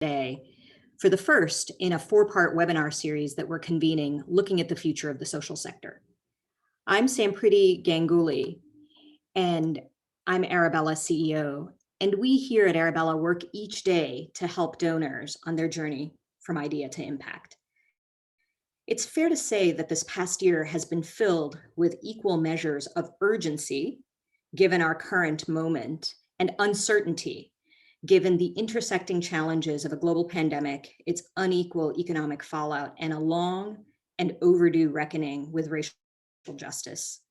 today for the first in a 4-part webinar series that we're convening looking at the future of the social sector. I'm Sampriti Ganguly, and I'm Arabella CEO, and we here at Arabella work each day to help donors on their journey from idea to impact. It's fair to say that this past year has been filled with equal measures of urgency, given our current moment, and uncertainty, given the intersecting challenges of a global pandemic, its unequal economic fallout, and a long and overdue reckoning with racial justice.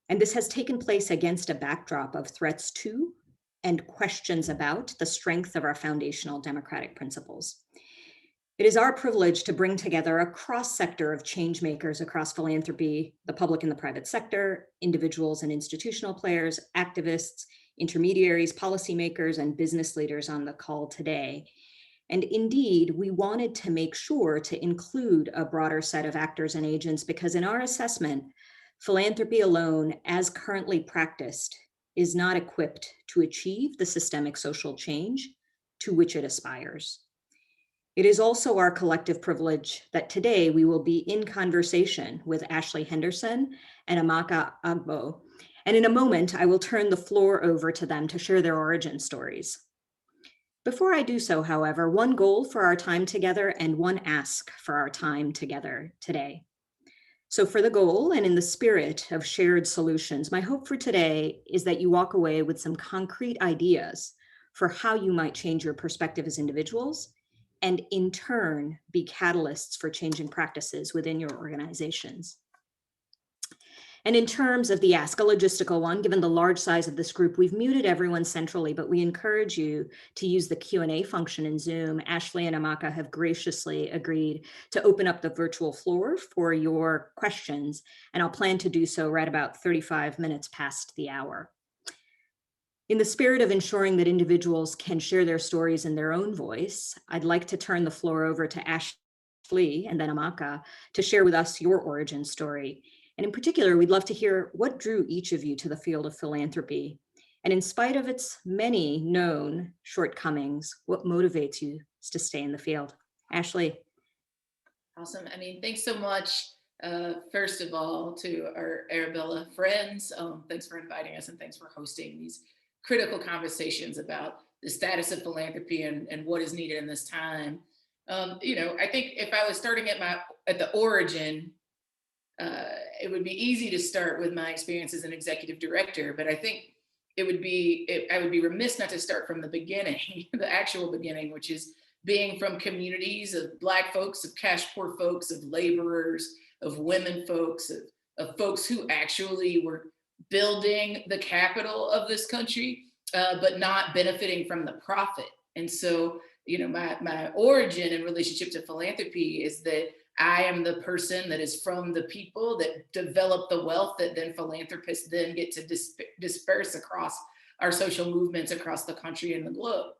And this has taken place against a backdrop of threats to and questions about the strength of our foundational democratic principles. It is our privilege to bring together a cross-sector of change makers across philanthropy, the public and the private sector, individuals and institutional players, activists, intermediaries, policymakers, and business leaders on the call today. And indeed, we wanted to make sure to include a broader set of actors and agents because in our assessment, philanthropy alone, as currently practiced, is not equipped to achieve the systemic social change to which it aspires. It is also our collective privilege that today we will be in conversation with Ashley Henderson and Amaka Agbo. And in a moment, I will turn the floor over to them to share their origin stories. Before I do so, however, one goal for our time together and one ask for our time together today. So for the goal and in the spirit of shared solutions, my hope for today is that you walk away with some concrete ideas for how you might change your perspective as individuals and in turn be catalysts for changing practices within your organizations. And in terms of the ask, a logistical one, given the large size of this group, we've muted everyone centrally, but we encourage you to use the Q&A function in Zoom. Ashley and Amaka have graciously agreed to open up the virtual floor for your questions, and I'll plan to do so right about 35 minutes past the hour. In the spirit of ensuring that individuals can share their stories in their own voice, I'd like to turn the floor over to Ashley and then Amaka to share with us your origin story. And in particular, we'd love to hear what drew each of you to the field of philanthropy. And in spite of its many known shortcomings, what motivates you to stay in the field? Ashley. Awesome. I mean, thanks so much. First of all, to our Arabella friends, thanks for inviting us and thanks for hosting these critical conversations about the status of philanthropy and what is needed in this time. I think if I was starting at the origin, it would be easy to start with my experience as an executive director, but I think I would be remiss not to start from the beginning, the actual beginning, which is being from communities of Black folks, of cash poor folks, of laborers, of women folks, of folks who actually were building the capital of this country, but not benefiting from the profit. And so, my origin in relationship to philanthropy is that I am the person that is from the people that develop the wealth that then philanthropists then get to disperse across our social movements across the country and the globe.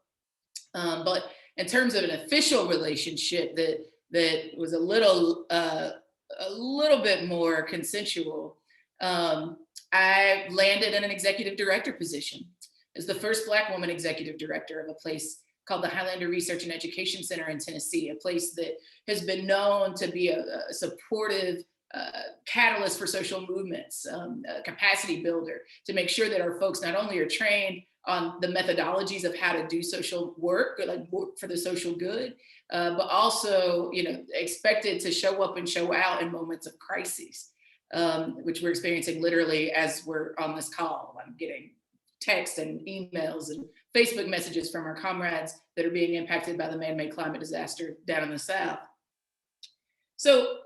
But in terms of an official relationship that was a little bit more consensual, I landed in an executive director position as the first Black woman executive director of a place called the Highlander Research and Education Center in Tennessee, a place that has been known to be a supportive catalyst for social movements, a capacity builder to make sure that our folks not only are trained on the methodologies of how to do social work, like work for the social good, but also, expected to show up and show out in moments of crises, which we're experiencing literally as we're on this call. I'm getting texts and emails and Facebook messages from our comrades that are being impacted by the man-made climate disaster down in the South. So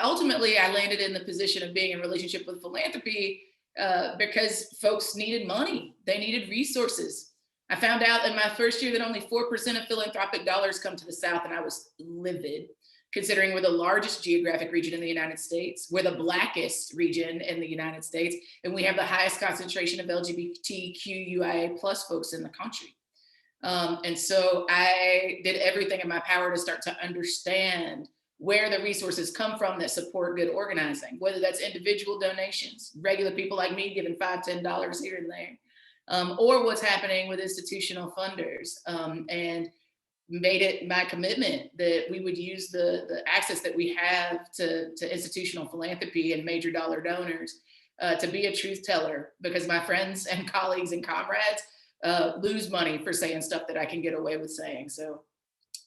ultimately, I landed in the position of being in relationship with philanthropy because folks needed money. They needed resources. I found out in my first year that only 4% of philanthropic dollars come to the South, and I was livid, considering we're the largest geographic region in the United States, we're the Blackest region in the United States, and we have the highest concentration of LGBTQIA+ folks in the country. And so I did everything in my power to start to understand where the resources come from that support good organizing, whether that's individual donations, regular people like me giving $5, $10 here and there, or what's happening with institutional funders. And made it my commitment that we would use the access that we have to institutional philanthropy and major dollar donors to be a truth teller, because my friends and colleagues and comrades lose money for saying stuff that I can get away with saying. So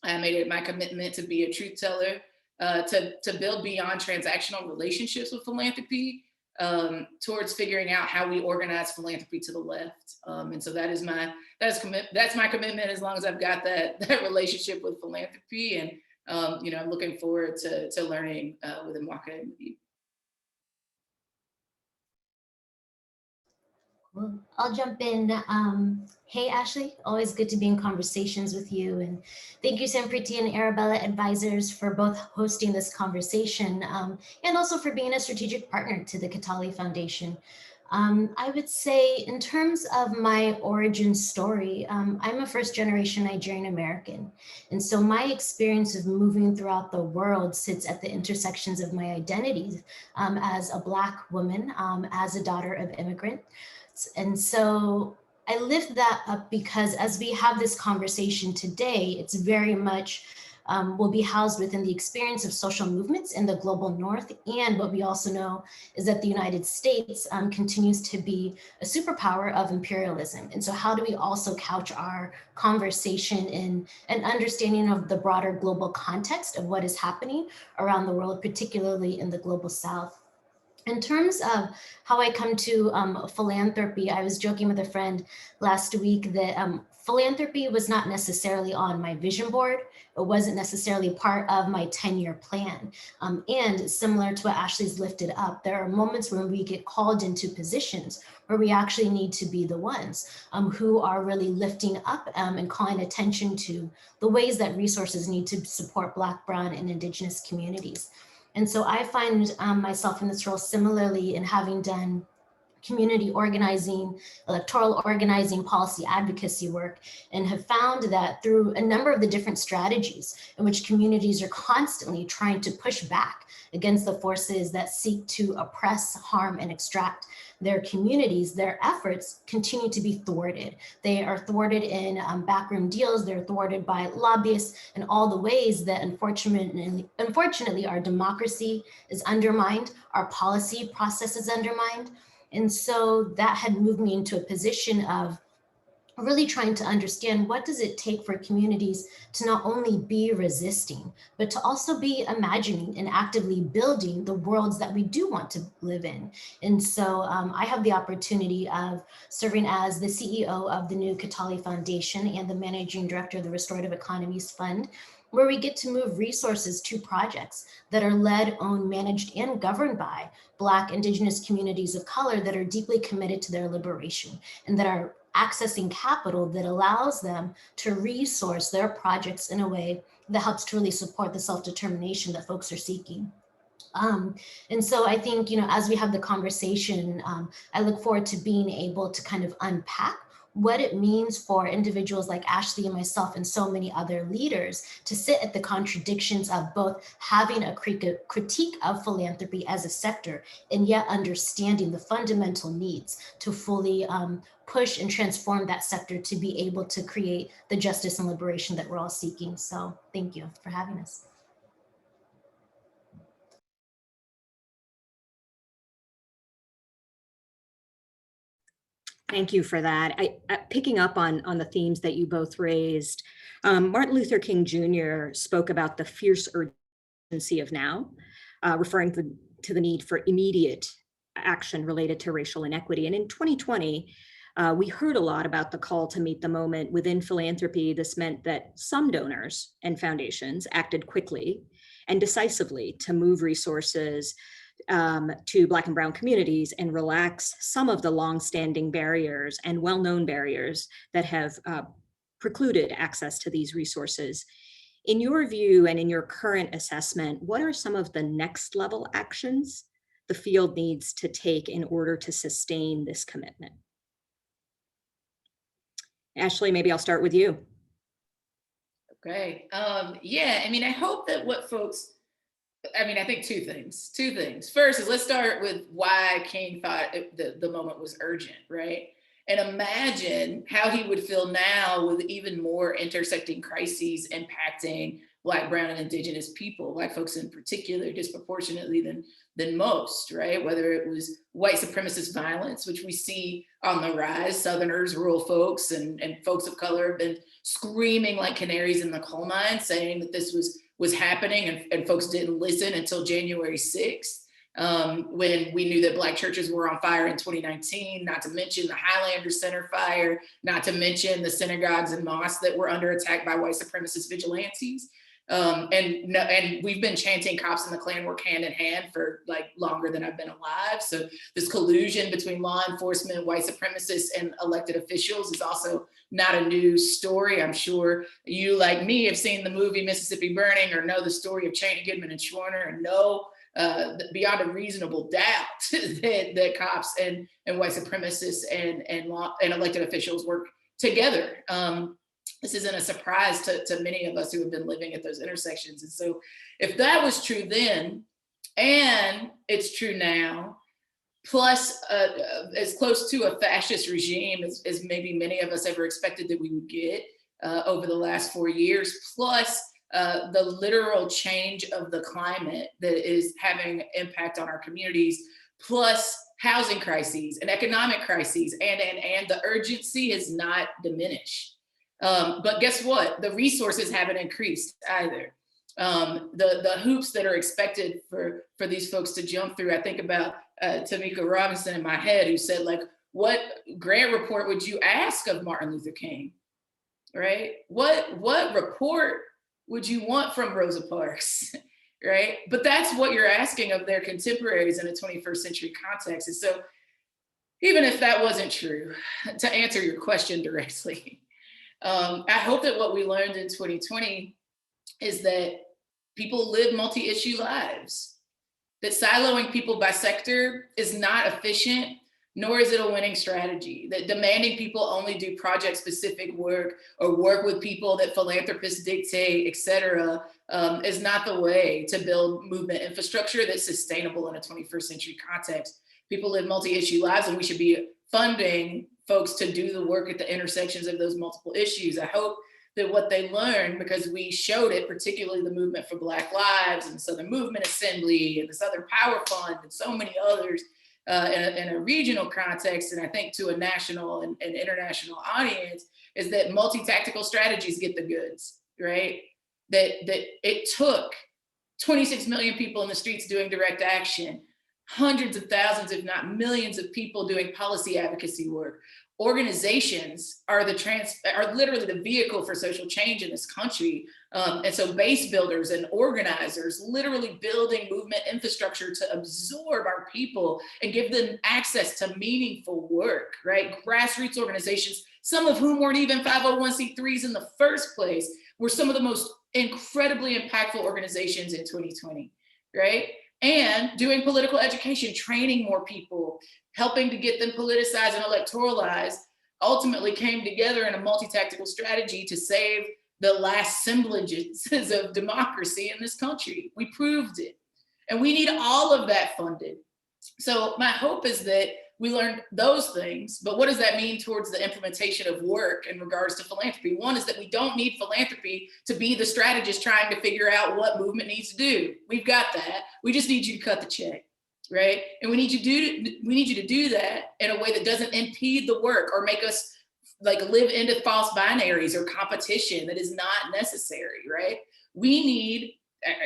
I made it my commitment to be a truth teller, to build beyond transactional relationships with philanthropy, towards figuring out how we organize philanthropy to the left. And so that's my commitment as long as I've got that relationship with philanthropy. And I'm looking forward to learning with Mwaka and with you. Well, I'll jump in. Hey, Ashley, always good to be in conversations with you. And thank you, Sampriti and Arabella Advisors, for both hosting this conversation and also for being a strategic partner to the Katali Foundation. I would say in terms of my origin story, I'm a first generation Nigerian American. And so my experience of moving throughout the world sits at the intersections of my identities as a Black woman, as a daughter of immigrant. And so I lift that up because as we have this conversation today, it's very much will be housed within the experience of social movements in the global north. And what we also know is that the United States continues to be a superpower of imperialism. And so how do we also couch our conversation in an understanding of the broader global context of what is happening around the world, particularly in the global south? In terms of how I come to philanthropy, I was joking with a friend last week that philanthropy was not necessarily on my vision board. It wasn't necessarily part of my 10-year plan. And similar to what Ashley's lifted up, there are moments when we get called into positions where we actually need to be the ones who are really lifting up and calling attention to the ways that resources need to support Black, Brown, and Indigenous communities. And so I find myself in this role similarly in having done community organizing, electoral organizing, policy advocacy work, and have found that through a number of the different strategies in which communities are constantly trying to push back against the forces that seek to oppress, harm, and extract their communities, their efforts continue to be thwarted. They are thwarted in backroom deals, they're thwarted by lobbyists, and all the ways that unfortunately our democracy is undermined, our policy process is undermined. And so that had moved me into a position of really trying to understand what does it take for communities to not only be resisting, but to also be imagining and actively building the worlds that we do want to live in. And so I have the opportunity of serving as the CEO of the new Katali Foundation and the managing director of the Restorative Economies Fund, where we get to move resources to projects that are led, owned, managed, and governed by Black, Indigenous communities of color that are deeply committed to their liberation and that are accessing capital that allows them to resource their projects in a way that helps to really support the self-determination that folks are seeking. And so I think, as we have the conversation, I look forward to being able to kind of unpack what it means for individuals like Ashley and myself and so many other leaders to sit at the contradictions of both having a critique of philanthropy as a sector and yet understanding the fundamental needs to fully push and transform that sector to be able to create the justice and liberation that we're all seeking. So thank you for having us. Thank you for that. Picking up on the themes that you both raised, Martin Luther King Jr. spoke about the fierce urgency of now, referring to the need for immediate action related to racial inequity. And in 2020, we heard a lot about the call to meet the moment within philanthropy. This meant that some donors and foundations acted quickly and decisively to move resources to Black and Brown communities and relax some of the longstanding barriers and well-known barriers that have precluded access to these resources. In your view and in your current assessment, what are some of the next level actions the field needs to take in order to sustain this commitment? Ashley, maybe I'll start with you. Okay. Yeah, I hope that what folks, I think two things. First is let's start with why King thought the moment was urgent, right? And imagine how he would feel now with even more intersecting crises impacting Black, Brown, and Indigenous people, Black folks in particular, disproportionately than most, right? Whether it was white supremacist violence, which we see on the rise, Southerners, rural folks, and folks of color have been screaming like canaries in the coal mine, saying that this was happening, and folks didn't listen until January 6th. When we knew that Black churches were on fire in 2019, not to mention the Highlander Center fire, not to mention the synagogues and mosques that were under attack by white supremacist vigilantes. And we've been chanting cops and the Klan work hand in hand for like longer than I've been alive. So this collusion between law enforcement, white supremacists, and elected officials is also not a new story. I'm sure you, like me, have seen the movie Mississippi Burning, or know the story of Cheney, Goodman, and Schwerner, and know beyond a reasonable doubt that cops and white supremacists and law and elected officials work together. This isn't a surprise to many of us who have been living at those intersections. And so if that was true then, and it's true now, plus as close to a fascist regime as maybe many of us ever expected that we would get over the last 4 years, plus the literal change of the climate that is having impact on our communities, plus housing crises and economic crises, and the urgency has not diminished. But guess what? The resources haven't increased either. The hoops that are expected for these folks to jump through, I think about Tamika Robinson in my head, who said, like, what grant report would you ask of Martin Luther King, right? What report would you want from Rosa Parks, right? But that's what you're asking of their contemporaries in a 21st century context. And so even if that wasn't true, to answer your question directly, I hope that what we learned in 2020 is that people live multi-issue lives, that siloing people by sector is not efficient, nor is it a winning strategy, that demanding people only do project-specific work or work with people that philanthropists dictate, et cetera, is not the way to build movement infrastructure that's sustainable in a 21st century context. People live multi-issue lives, and we should be funding folks to do the work at the intersections of those multiple issues. I hope that what they learned, because we showed it, particularly the Movement for Black Lives and the Southern Movement Assembly and the Southern Power Fund and so many others in a regional context, and I think to a national and international audience, is that multi-tactical strategies get the goods, right? That it took 26 million people in the streets doing direct action, hundreds of thousands, if not millions of people doing policy advocacy work. Organizations are literally the vehicle for social change in this country. And so base builders and organizers literally building movement infrastructure to absorb our people and give them access to meaningful work, right? Grassroots organizations, some of whom weren't even 501c3s in the first place, were some of the most incredibly impactful organizations in 2020, right? And doing political education, training more people, helping to get them politicized and electoralized, ultimately came together in a multi-tactical strategy to save the last semblances of democracy in this country. We proved it. And we need all of that funded. So my hope is that we learned those things, but what does that mean towards the implementation of work in regards to philanthropy? One is that we don't need philanthropy to be the strategist trying to figure out what movement needs to do. We've got that. We just need you to cut the check, right? And we need you to do that in a way that doesn't impede the work or make us like live into false binaries or competition that is not necessary, right? We need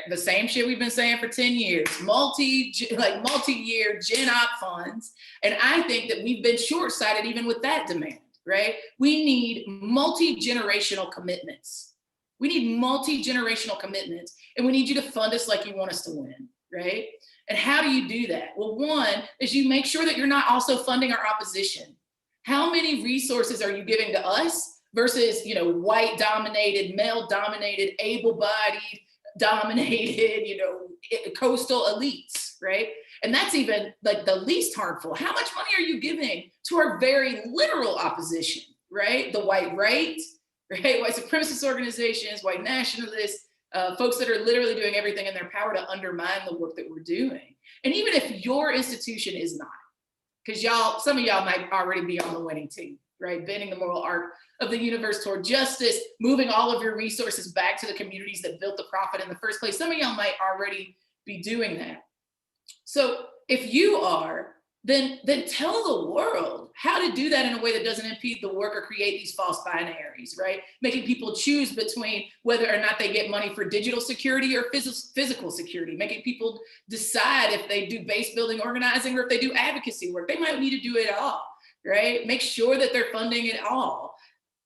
the same shit we've been saying for 10 years, multi-year gen op funds. And I think that we've been short-sighted even with that demand, right? We need multi-generational commitments. We need multi-generational commitments, and we need you to fund us like you want us to win, right? And how do you do that? Well, one is you make sure that you're not also funding our opposition. How many resources are you giving to us versus, white dominated, male dominated, able-bodied, dominated, coastal elites, right? And that's even like the least harmful. How much money are you giving to our very literal opposition, right? The white right, white supremacist organizations, white nationalists, folks that are literally doing everything in their power to undermine the work that we're doing. And even if your institution is not, because some of y'all might already be on the winning team, right? Bending the moral arc of the universe toward justice, moving all of your resources back to the communities that built the profit in the first place. Some of y'all might already be doing that. So if you are, then tell the world how to do that in a way that doesn't impede the work or create these false binaries, right? Making people choose between whether or not they get money for digital security or physical security, making people decide if they do base building organizing or if they do advocacy work. They might need to do it all, right? Make sure that they're funding it all.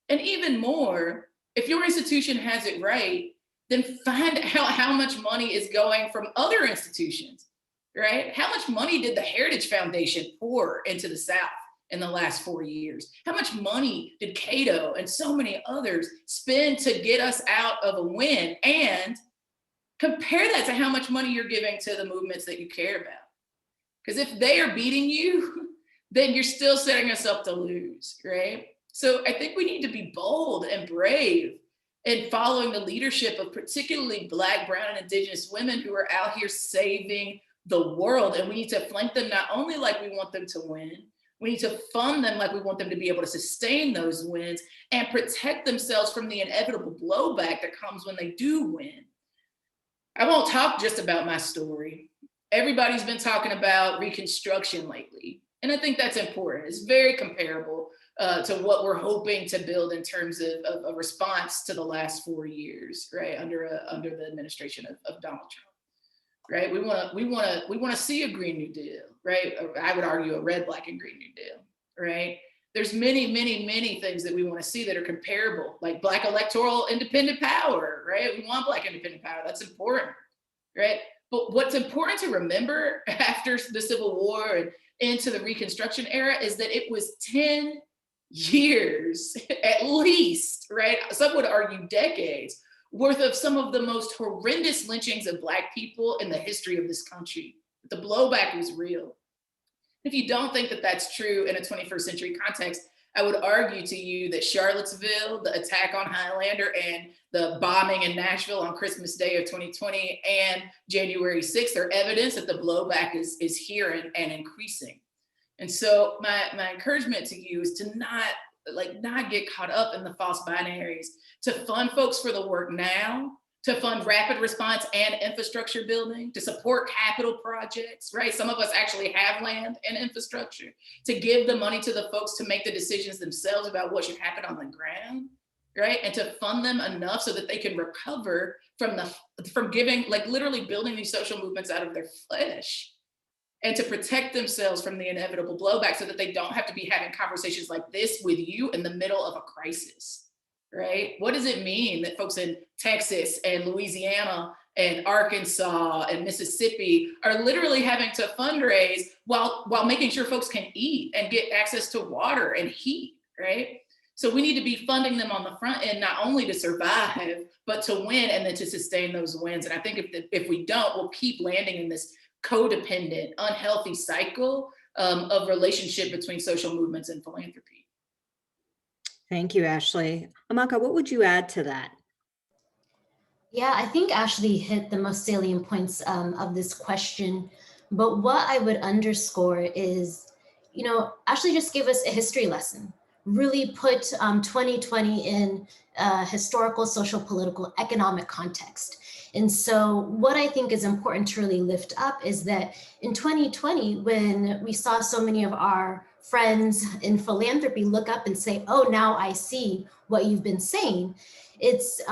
And even more, if your institution has it right, then find out how much money is going from other institutions. Right? How much money did the Heritage Foundation pour into the South in the last 4 years? How much money did Cato and so many others spend to get us out of a win? And compare that to how much money you're giving to the movements that you care about. Because if they are beating you, then you're still setting us up to lose, right? So I think we need to be bold and brave in following the leadership of particularly Black, Brown, and Indigenous women who are out here saving the world. And we need to flank them not only like we want them to win, we need to fund them like we want them to be able to sustain those wins and protect themselves from the inevitable blowback that comes when they do win. I won't talk just about my story. Everybody's been talking about Reconstruction lately. And I think that's important. It's very comparable to what we're hoping to build in terms of a response to the last 4 years, right? Under the administration of Donald Trump. Right, we want to see a Green New Deal, right? I would argue a red, black, and green New Deal, right? There's many things that we want to see that are comparable, like Black electoral independent power, right? We want Black independent power. That's important, right? But what's important to remember after the Civil War and into the Reconstruction era is that it was 10 years, at least, right? Some would argue decades, worth of some of the most horrendous lynchings of Black people in the history of this country. The blowback was real. If you don't think that that's true in a 21st century context, I would argue to you that Charlottesville, the attack on Highlander, and the bombing in Nashville on Christmas Day of 2020 and January 6th are evidence that the blowback is here and increasing. And so my encouragement to you is to not get caught up in the false binaries, to fund folks for the work now, to fund rapid response and infrastructure building, to support capital projects, right? Some of us actually have land and infrastructure, to give the money to the folks to make the decisions themselves about what should happen on the ground, right? And to fund them enough so that they can recover from giving, like literally building these social movements out of their flesh, and to protect themselves from the inevitable blowback so that they don't have to be having conversations like this with you in the middle of a crisis. Right? What does it mean that folks in Texas and Louisiana and Arkansas and Mississippi are literally having to fundraise while making sure folks can eat and get access to water and heat, right? So we need to be funding them on the front end, not only to survive, but to win and then to sustain those wins. And I think if we don't, we'll keep landing in this codependent, unhealthy cycle of relationship between social movements and philanthropy. Thank you, Ashley. Amaka, what would you add to that? Yeah, I think Ashley hit the most salient points of this question. But what I would underscore is, Ashley just gave us a history lesson, really put 2020 in a historical, social, political, economic context. And so what I think is important to really lift up is that in 2020, when we saw so many of our friends in philanthropy look up and say, oh, now I see what you've been saying, it's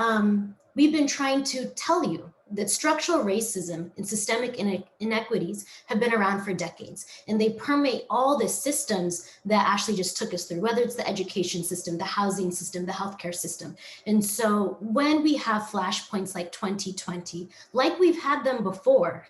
we've been trying to tell you that structural racism and systemic inequities have been around for decades, and they permeate all the systems that Ashley just took us through, whether it's the education system, the housing system, the healthcare system. And so when we have flashpoints like 2020, like we've had them before,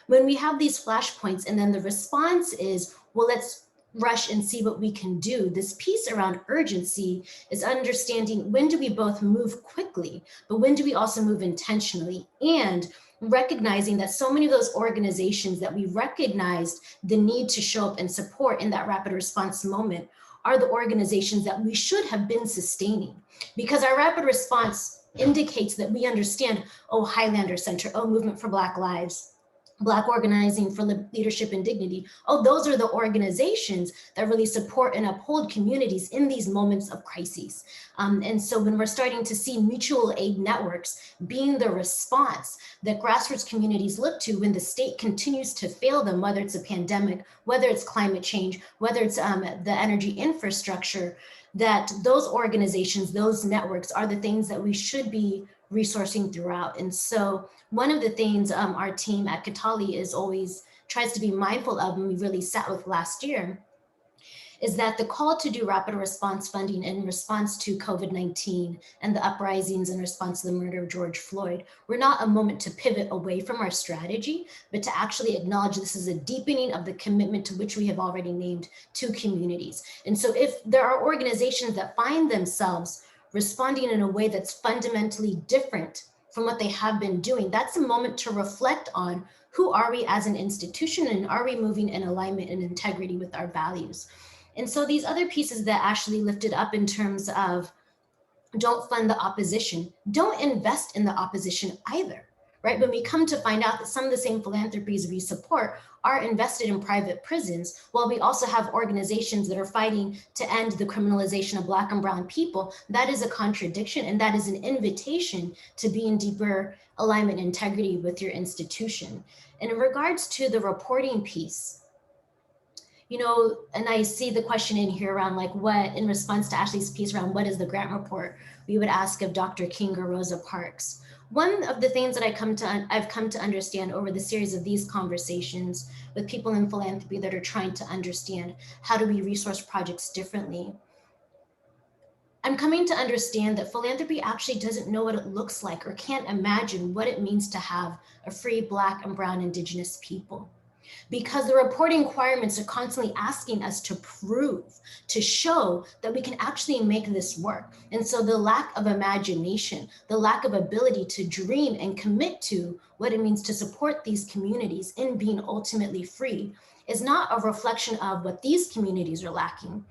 when we have these flashpoints and then the response is, well, let's rush and see what we can do. This piece around urgency is understanding when do we both move quickly, but when do we also move intentionally, and recognizing that so many of those organizations that we recognized the need to show up and support in that rapid response moment are the organizations that we should have been sustaining, because our rapid response indicates that we understand, oh, Highlander Center, oh, Movement for Black Lives, Black Organizing for Leadership and Dignity. Oh, those are the organizations that really support and uphold communities in these moments of crises. And so when we're starting to see mutual aid networks being the response that grassroots communities look to when the state continues to fail them, whether it's a pandemic, whether it's climate change, whether it's the energy infrastructure, that those organizations, those networks are the things that we should be resourcing throughout. And so one of the things our team at Katali is always tries to be mindful of, and we really sat with last year, is that the call to do rapid response funding in response to COVID-19 and the uprisings in response to the murder of George Floyd were not a moment to pivot away from our strategy, but to actually acknowledge this is a deepening of the commitment to which we have already named to communities. And so if there are organizations that find themselves responding in a way that's fundamentally different from what they have been doing, that's a moment to reflect on who are we as an institution, and are we moving in alignment and integrity with our values? And so these other pieces that Ashley lifted up in terms of don't fund the opposition, don't invest in the opposition either, right? When we come to find out that some of the same philanthropies we support are invested in private prisons, while we also have organizations that are fighting to end the criminalization of Black and Brown people, that is a contradiction, and that is an invitation to be in deeper alignment and integrity with your institution. And in regards to the reporting piece, you know, and I see the question in here around like what, in response to Ashley's piece around what is the grant report, we would ask of Dr. King or Rosa Parks. One of the things that I've come to understand over the series of these conversations with people in philanthropy that are trying to understand how do we resource projects differently, I'm coming to understand that philanthropy actually doesn't know what it looks like or can't imagine what it means to have a free Black and Brown Indigenous people, because the reporting requirements are constantly asking us to prove, to show that we can actually make this work. And so the lack of imagination, the lack of ability to dream and commit to what it means to support these communities in being ultimately free is not a reflection of what these communities are lacking,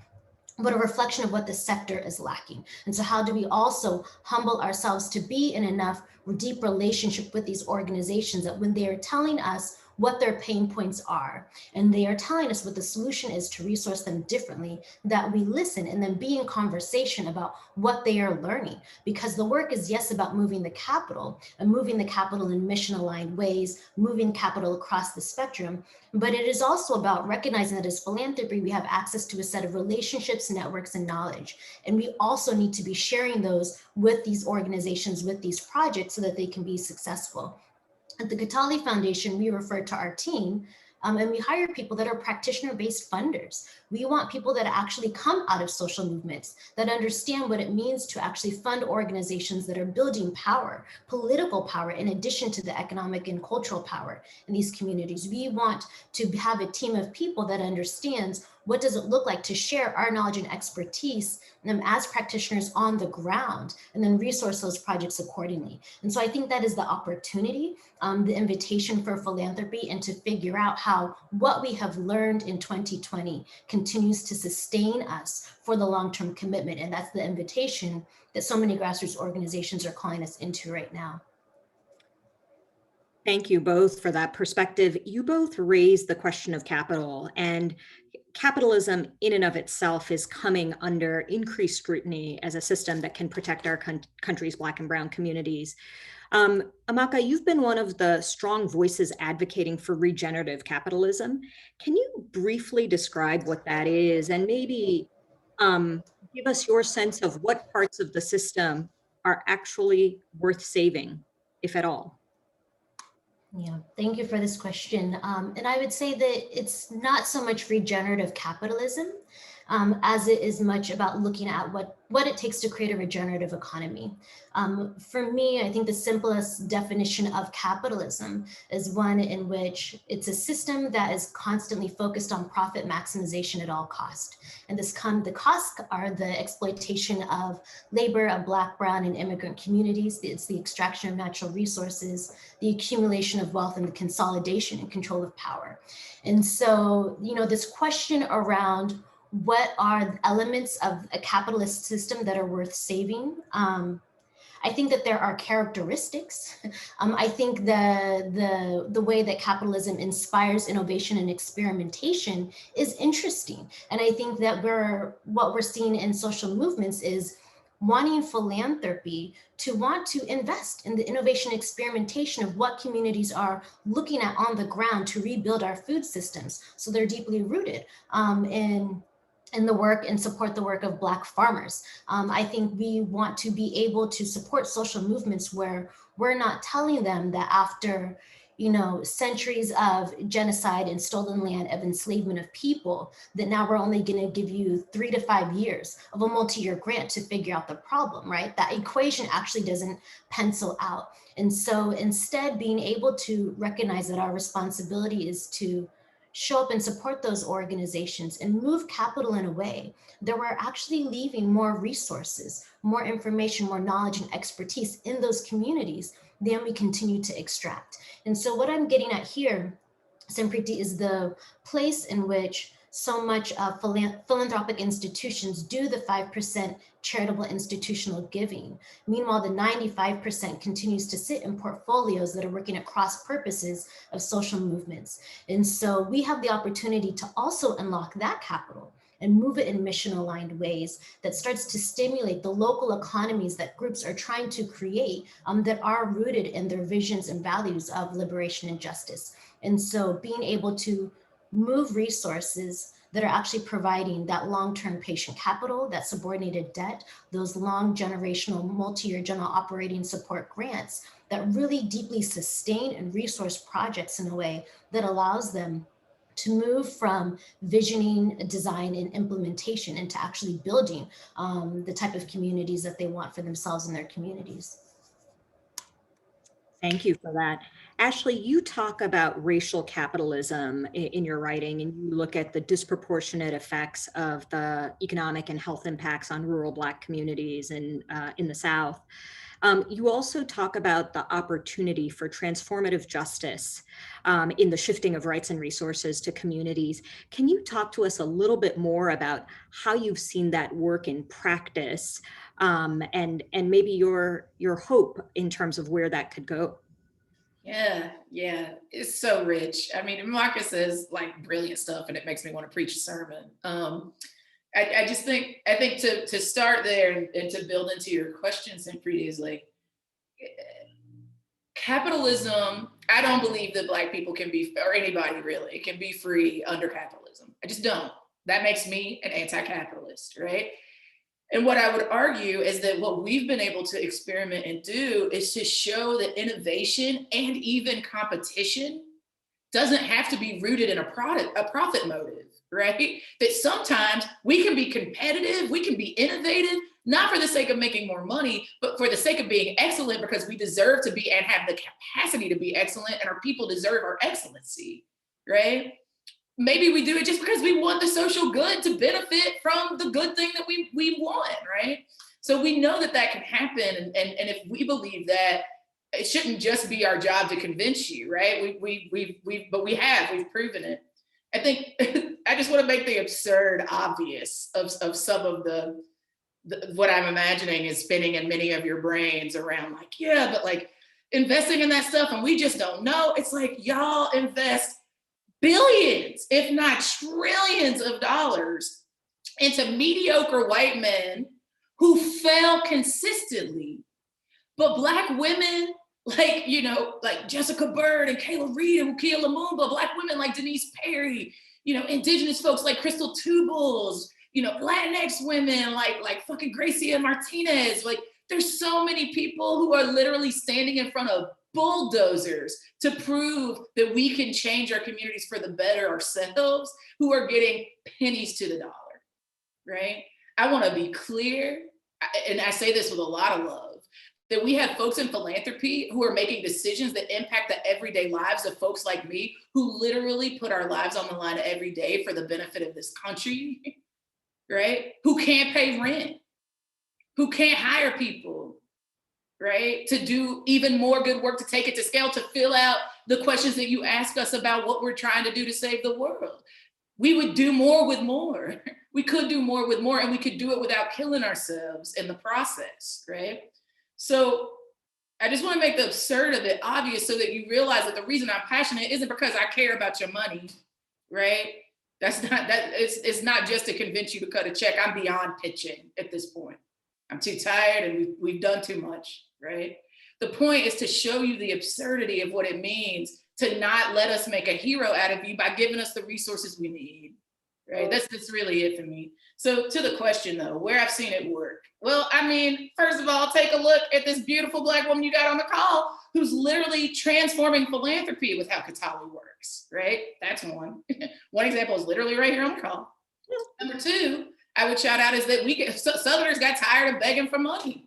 but a reflection of what the sector is lacking. And so how do we also humble ourselves to be in enough deep relationship with these organizations that when they are telling us what their pain points are, and they are telling us what the solution is to resource them differently, that we listen and then be in conversation about what they are learning. Because the work is, yes, about moving the capital and moving the capital in mission aligned ways, moving capital across the spectrum, but it is also about recognizing that as philanthropy, we have access to a set of relationships, networks, and knowledge. And we also need to be sharing those with these organizations, with these projects, so that they can be successful. At the Katali Foundation, we refer to our team and we hire people that are practitioner-based funders. We want people that actually come out of social movements, that understand what it means to actually fund organizations that are building power, political power, in addition to the economic and cultural power in these communities. We want to have a team of people that understands what does it look like to share our knowledge and expertise as practitioners on the ground, and then resource those projects accordingly. And so I think that is the opportunity, the invitation for philanthropy, and to figure out how what we have learned in 2020 continues to sustain us for the long-term commitment. And that's the invitation that so many grassroots organizations are calling us into right now. Thank you both for that perspective. You both raised the question of capital, and capitalism in and of itself is coming under increased scrutiny as a system that can protect our country's Black and Brown communities. Amaka, you've been one of the strong voices advocating for regenerative capitalism. Can you briefly describe what that is, and maybe give us your sense of what parts of the system are actually worth saving, if at all? Yeah, thank you for this question. And I would say that it's not so much regenerative capitalism as it is much about looking at what it takes to create a regenerative economy. For me, I think the simplest definition of capitalism is one in which it's a system that is constantly focused on profit maximization at all cost. And the costs are the exploitation of labor of Black, Brown, and immigrant communities. It's the extraction of natural resources, the accumulation of wealth, and the consolidation and control of power. And so, you know, this question around what are elements of a capitalist system that are worth saving? I think that there are characteristics. I think the way that capitalism inspires innovation and experimentation is interesting. And I think that what we're seeing in social movements is wanting philanthropy to want to invest in the innovation experimentation of what communities are looking at on the ground to rebuild our food systems. So they're deeply rooted in the work and support the work of Black farmers. I think we want to be able to support social movements where we're not telling them that after centuries of genocide and stolen land, of enslavement of people, that now we're only going to give you 3 to 5 years of a multi-year grant to figure out the problem, right? That equation actually doesn't pencil out. And so instead, being able to recognize that our responsibility is to show up and support those organizations and move capital in a way that we're actually leaving more resources, more information, more knowledge and expertise in those communities than we continue to extract. And so what I'm getting at here, Sampriti, is the place in which so much philanthropic institutions do the 5% charitable institutional giving. Meanwhile, the 95% continues to sit in portfolios that are working at cross purposes of social movements. And so we have the opportunity to also unlock that capital and move it in mission aligned ways that starts to stimulate the local economies that groups are trying to create that are rooted in their visions and values of liberation and justice. And so being able to move resources that are actually providing that long-term patient capital, that subordinated debt, those long generational multi-year general operating support grants that really deeply sustain and resource projects in a way that allows them to move from visioning, design, and implementation into actually building the type of communities that they want for themselves and their communities. Thank you for that. Ashley, you talk about racial capitalism in your writing, and you look at the disproportionate effects of the economic and health impacts on rural Black communities in the South. You also talk about the opportunity for transformative justice in the shifting of rights and resources to communities. Can you talk to us a little bit more about how you've seen that work in practice, and maybe your hope in terms of where that could go? Yeah, it's so rich. I mean, Marcus says like brilliant stuff, and it makes me want to preach a sermon. I just think to start there and to build into your questions, and Preeti, is like capitalism. I don't believe that Black people can be, or anybody really, can be free under capitalism. I just don't. That makes me an anti-capitalist, right? And what I would argue is that what we've been able to experiment and do is to show that innovation and even competition doesn't have to be rooted in a profit motive, right? That sometimes we can be competitive, we can be innovative, not for the sake of making more money, but for the sake of being excellent, because we deserve to be and have the capacity to be excellent, and our people deserve our excellency, right? Maybe we do it just because we want the social good to benefit from the good thing that we want, right? So we know that that can happen, and if we believe that, it shouldn't just be our job to convince you, right? But we've proven it. I think I just want to make the absurd obvious of some of the what I'm imagining is spinning in many of your brains around like, yeah, but like investing in that stuff and we just don't know. It's like y'all invest billions, if not trillions of dollars into mediocre white men who fail consistently. But Black women, like, like Jessica Bird and Kayla Reed and Rukia Lumumba, Black women like Denise Perry, Indigenous folks like Crystal Tubles, Latinx women like fucking Gracia Martinez. Like, there's so many people who are literally standing in front of bulldozers to prove that we can change our communities for the better ourselves, who are getting pennies to the dollar, right? I want to be clear, and I say this with a lot of love, that we have folks in philanthropy who are making decisions that impact the everyday lives of folks like me, who literally put our lives on the line every day for the benefit of this country, right? Who can't pay rent, who can't hire people, right? To do even more good work, to take it to scale, to fill out the questions that you ask us about what we're trying to do to save the world. We would do more with more. We could do more with more, and we could do it without killing ourselves in the process, right? So I just want to make the absurd of it obvious so that you realize that the reason I'm passionate isn't because I care about your money, right? That's not that it's not just to convince you to cut a check. I'm beyond pitching at this point. I'm too tired and we've done too much, right? The point is to show you the absurdity of what it means to not let us make a hero out of you by giving us the resources we need, right? That's really it for me. So to the question though, where I've seen it work. Well, I mean, first of all, take a look at this beautiful Black woman you got on the call who's literally transforming philanthropy with how Katali works, right? That's one. One example is literally right here on the call. Number two, I would shout out is that Southerners got tired of begging for money.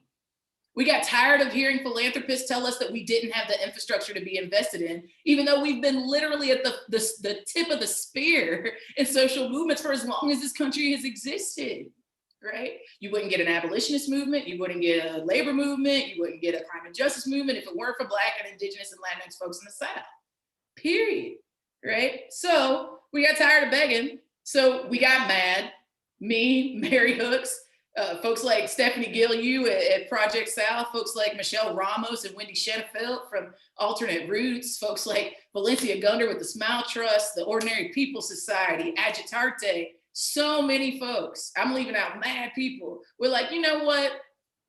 We got tired of hearing philanthropists tell us that we didn't have the infrastructure to be invested in, even though we've been literally at the tip of the spear in social movements for as long as this country has existed, right? You wouldn't get an abolitionist movement, you wouldn't get a labor movement, you wouldn't get a crime and justice movement if it weren't for Black and Indigenous and Latinx folks in the South, period, right? So we got tired of begging, so we got mad. Me, Mary Hooks, folks like Stephanie Gill at Project South, folks like Michelle Ramos and Wendy Shenefeld from Alternate Roots, folks like Valencia Gunder with the Smile Trust, the Ordinary People Society, Agitarte, so many folks. I'm leaving out mad people. We're like, you know what?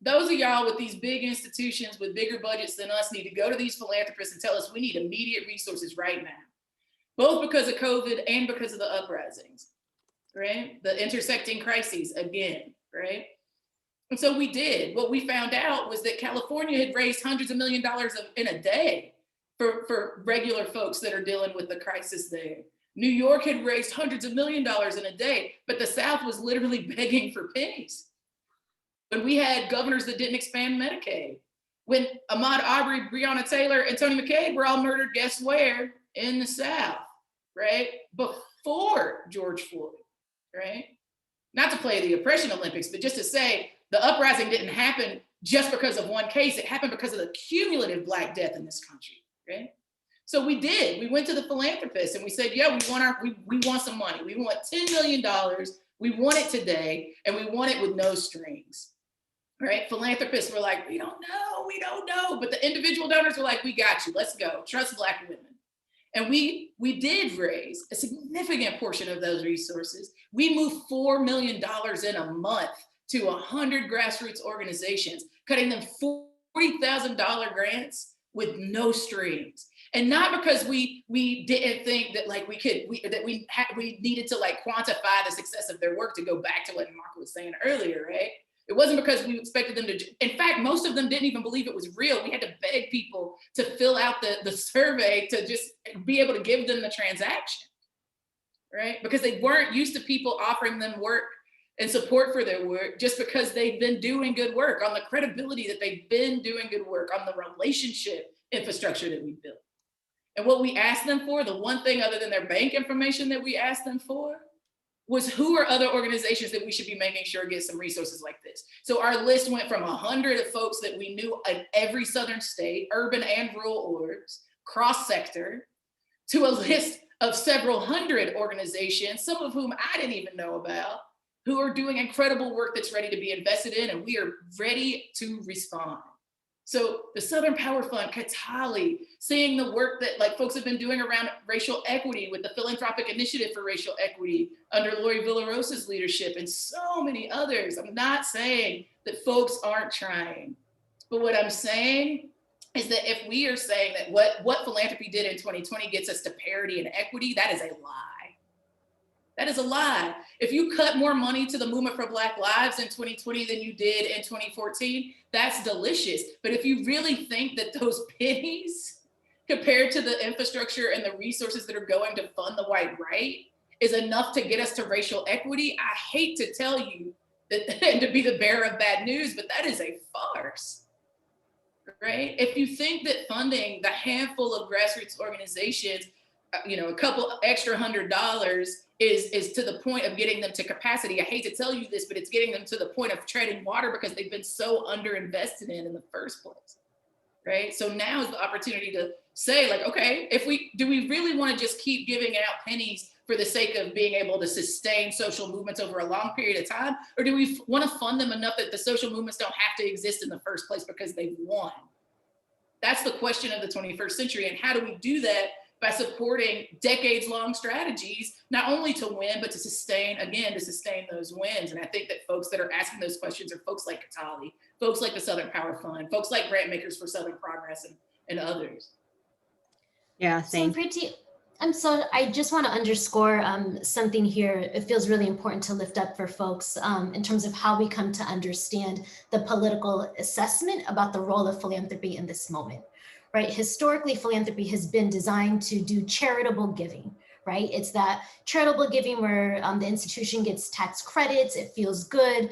Those of y'all with these big institutions with bigger budgets than us need to go to these philanthropists and tell us we need immediate resources right now, both because of COVID and because of the uprisings, right? The intersecting crises again, right? And so we did. What we found out was that California had raised hundreds of $millions in a day for regular folks that are dealing with the crisis there. New York had raised hundreds of $millions in a day, but the South was literally begging for pennies. When we had governors that didn't expand Medicaid, when Ahmaud Arbery, Breonna Taylor, and Tony McCabe were all murdered, guess where? In the South, right? Before George Floyd, right? Not to play the oppression Olympics, but just to say the uprising didn't happen just because of one case. It happened because of the cumulative Black death in this country, right? So we did. We went to the philanthropists and we said, yeah, we want some money. We want $10 million. We want it today, and we want it with no strings, right? Philanthropists were like, we don't know. But the individual donors were like, we got you. Let's go. Trust Black women. And we did raise a significant portion of those resources. We moved $4 million in a month to 100 grassroots organizations, cutting them $40,000 grants with no strings. And not because we didn't think that like we needed to like quantify the success of their work, to go back to what Marco was saying earlier, right? It wasn't because we expected them to, in fact, most of them didn't even believe it was real. We had to beg people to fill out the survey to just be able to give them the transaction, right? Because they weren't used to people offering them work and support for their work just because they've been doing good work, on the credibility that they've been doing good work, on the relationship infrastructure that we built. And what we asked them for, the one thing other than their bank information that we asked them for, was who are other organizations that we should be making sure get some resources like this. So our list went from 100 of folks that we knew in every Southern state, urban and rural orgs, cross-sector, to a list of several hundred organizations, some of whom I didn't even know about, who are doing incredible work that's ready to be invested in, and we are ready to respond. So the Southern Power Fund, Katali, seeing the work that like folks have been doing around racial equity with the Philanthropic Initiative for Racial Equity under Lori Villarosa's leadership, and so many others. I'm not saying that folks aren't trying, but what I'm saying is that if we are saying that what philanthropy did in 2020 gets us to parity and equity, that is a lie. That is a lie. If you cut more money to the Movement for Black Lives in 2020 than you did in 2014, that's delicious. But if you really think that those pennies compared to the infrastructure and the resources that are going to fund the white right is enough to get us to racial equity, I hate to tell you that, and to be the bearer of bad news, but that is a farce, right? If you think that funding the handful of grassroots organizations, a couple extra $100 is to the point of getting them to capacity. I hate to tell you this, but it's getting them to the point of treading water because they've been so underinvested in the first place, right? So now is the opportunity to say like, okay, do we really want to just keep giving out pennies for the sake of being able to sustain social movements over a long period of time? Or do we want to fund them enough that the social movements don't have to exist in the first place because they've won? That's the question of the 21st century. And how do we do that? By supporting decades-long strategies, not only to win, but to sustain, again, to sustain those wins. And I think that folks that are asking those questions are folks like Katali, folks like the Southern Power Fund, folks like Grant Makers for Southern Progress, and others. Yeah, So thank I just want to underscore something here. It feels really important to lift up for folks in terms of how we come to understand the political assessment about the role of philanthropy in this moment, right? Historically, philanthropy has been designed to do charitable giving, right? It's that charitable giving where the institution gets tax credits, it feels good.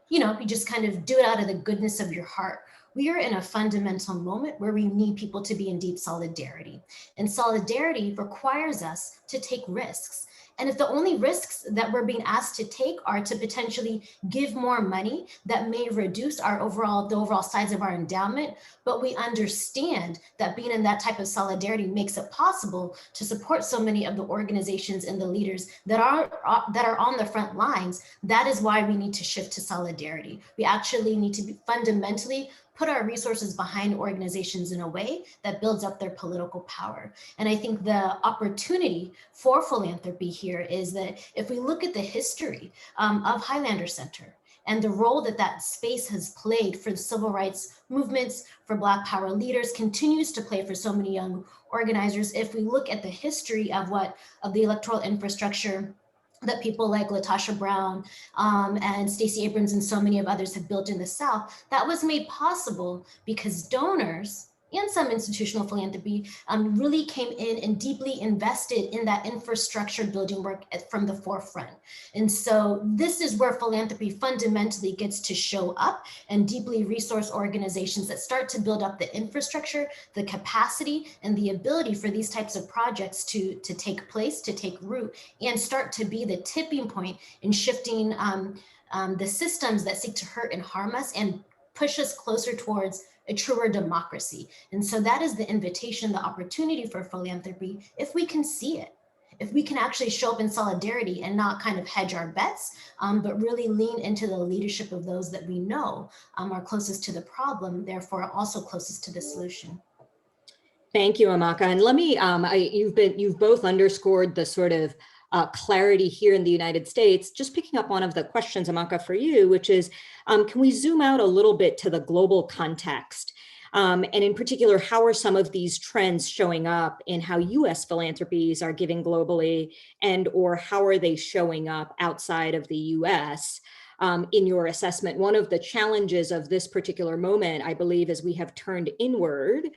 You just kind of do it out of the goodness of your heart. We are in a fundamental moment where we need people to be in deep solidarity. And solidarity requires us to take risks. And if the only risks that we're being asked to take are to potentially give more money that may reduce the overall size of our endowment, but we understand that being in that type of solidarity makes it possible to support so many of the organizations and the leaders that are on the front lines, that is why we need to shift to solidarity. We actually need to fundamentally put our resources behind organizations in a way that builds up their political power. And I think the opportunity for philanthropy here is that if we look at the history of Highlander Center and the role that that space has played for the civil rights movements, for Black Power leaders, continues to play for so many young organizers. If we look at the history of the electoral infrastructure that people like Latasha Brown and Stacey Abrams and so many of others have built in the South, that was made possible because donors and some institutional philanthropy really came in and deeply invested in that infrastructure building work from the forefront. And so this is where philanthropy fundamentally gets to show up, and deeply resourced organizations that start to build up the infrastructure, the capacity, and the ability for these types of projects to take place, to take root, and start to be the tipping point in shifting the systems that seek to hurt and harm us and push us closer towards a truer democracy. And so that is the invitation, the opportunity for philanthropy, if we can see it, if we can actually show up in solidarity and not kind of hedge our bets, but really lean into the leadership of those that we know are closest to the problem, therefore also closest to the solution. Thank you, Amaka. And let me, you've both underscored the sort of clarity here in the United States. Just picking up one of the questions, Amaka, for you, which is, can we zoom out a little bit to the global context? And in particular, how are some of these trends showing up in how US philanthropies are giving globally, and or how are they showing up outside of the US? In your assessment? One of the challenges of this particular moment, I believe, is we have turned inward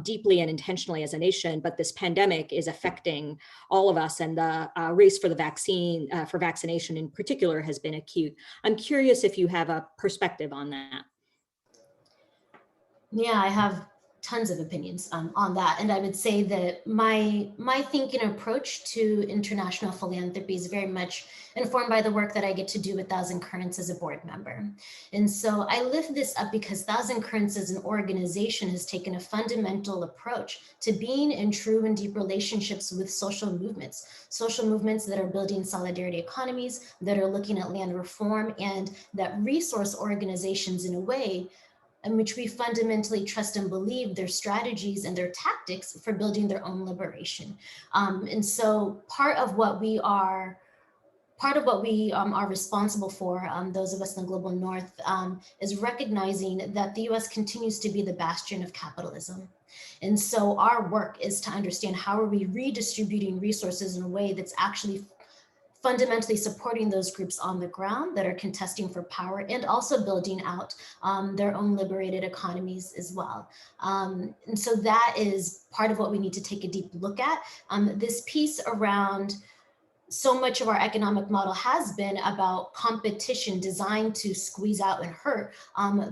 deeply and intentionally as a nation, but this pandemic is affecting all of us, and the race for the vaccine, for vaccination in particular, has been acute. I'm curious if you have a perspective on that. Yeah, I have tons of opinions on that. And I would say that my thinking approach to international philanthropy is very much informed by the work that I get to do with Thousand Currents as a board member. And so I lift this up because Thousand Currents as an organization has taken a fundamental approach to being in true and deep relationships with social movements that are building solidarity economies, that are looking at land reform, and that resource organizations in a way in which we fundamentally trust and believe their strategies and their tactics for building their own liberation. And so part of what we are responsible for, those of us in the global north, is recognizing that the US continues to be the bastion of capitalism. And so our work is to understand how are we redistributing resources in a way that's actually fundamentally supporting those groups on the ground that are contesting for power, and also building out their own liberated economies as well. And so that is part of what we need to take a deep look at. This piece around so much of our economic model has been about competition designed to squeeze out and hurt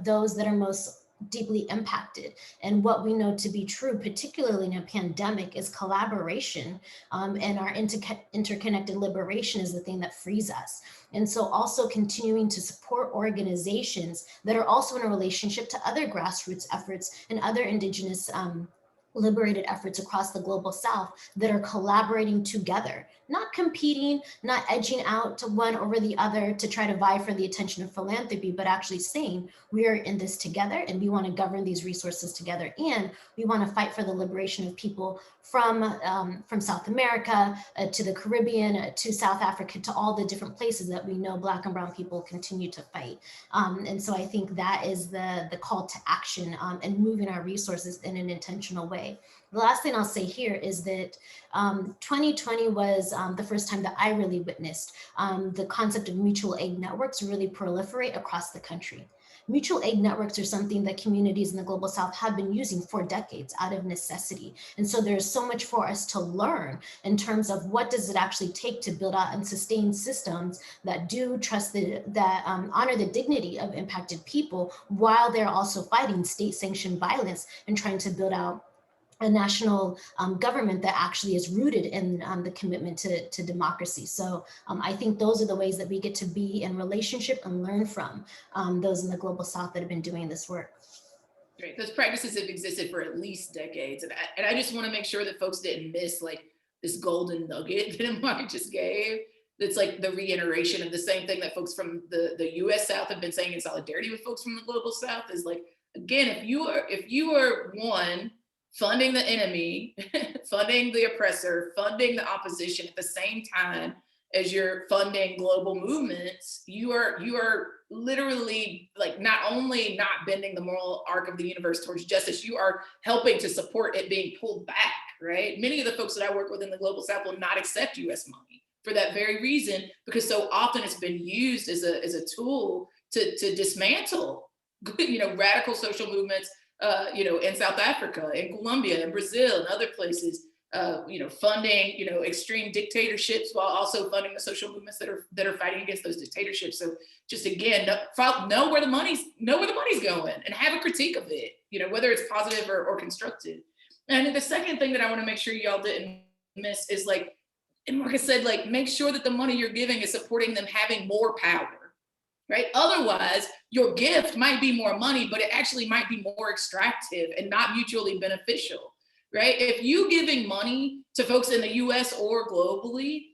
those that are most deeply impacted. And what we know to be true, particularly in a pandemic, is collaboration, and our interconnected liberation is the thing that frees us. And so also continuing to support organizations that are also in a relationship to other grassroots efforts and other indigenous liberated efforts across the global south that are collaborating together, not competing, not edging out to one over the other to try to vie for the attention of philanthropy, but actually saying we are in this together and we want to govern these resources together, and we want to fight for the liberation of people from South America to the Caribbean to South Africa, to all the different places that we know Black and Brown people continue to fight. And so I think that is the call to action, and moving our resources in an intentional way. The last thing I'll say here is that 2020 was the first time that I really witnessed the concept of mutual aid networks really proliferate across the country. Mutual aid networks are something that communities in the global south have been using for decades out of necessity. And so there's so much for us to learn in terms of what does it actually take to build out and sustain systems that do trust that honor the dignity of impacted people, while they're also fighting state-sanctioned violence and trying to build out a national government that actually is rooted in the commitment to democracy. So I think those are the ways that we get to be in relationship and learn from those in the global south that have been doing this work. Right. Those practices have existed for at least decades. And I just want to make sure that folks didn't miss like this golden nugget that Mark just gave. That's like the reiteration of the same thing that folks from the US South have been saying in solidarity with folks from the global South is like, again, if you are one, funding the enemy, funding the oppressor, funding the opposition at the same time as you're funding global movements, you are literally like not only not bending the moral arc of the universe towards justice, you are helping to support it being pulled back, right? Many of the folks that I work with in the global south will not accept US money for that very reason, because so often it's been used as a tool to dismantle radical social movements in South Africa, in Colombia, in Brazil, and other places, funding, extreme dictatorships while also funding the social movements that are fighting against those dictatorships. So just again, know where the money's going and have a critique of it, whether it's positive or constructive. And the second thing that I want to make sure y'all didn't miss is like, and Marcus said, like, make sure that the money you're giving is supporting them having more power. Right? Otherwise, your gift might be more money, but it actually might be more extractive and not mutually beneficial, right? If you giving money to folks in the US or globally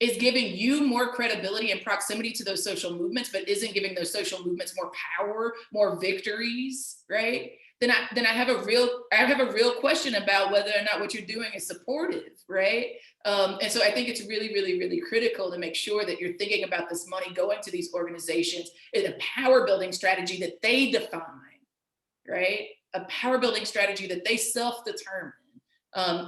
is giving you more credibility and proximity to those social movements, but isn't giving those social movements more power, more victories, right? Then I have a real question about whether or not what you're doing is supportive, right? And so I think it's really, really, really critical to make sure that you're thinking about this money going to these organizations in a power building strategy that they define, right? A power building strategy that they self-determine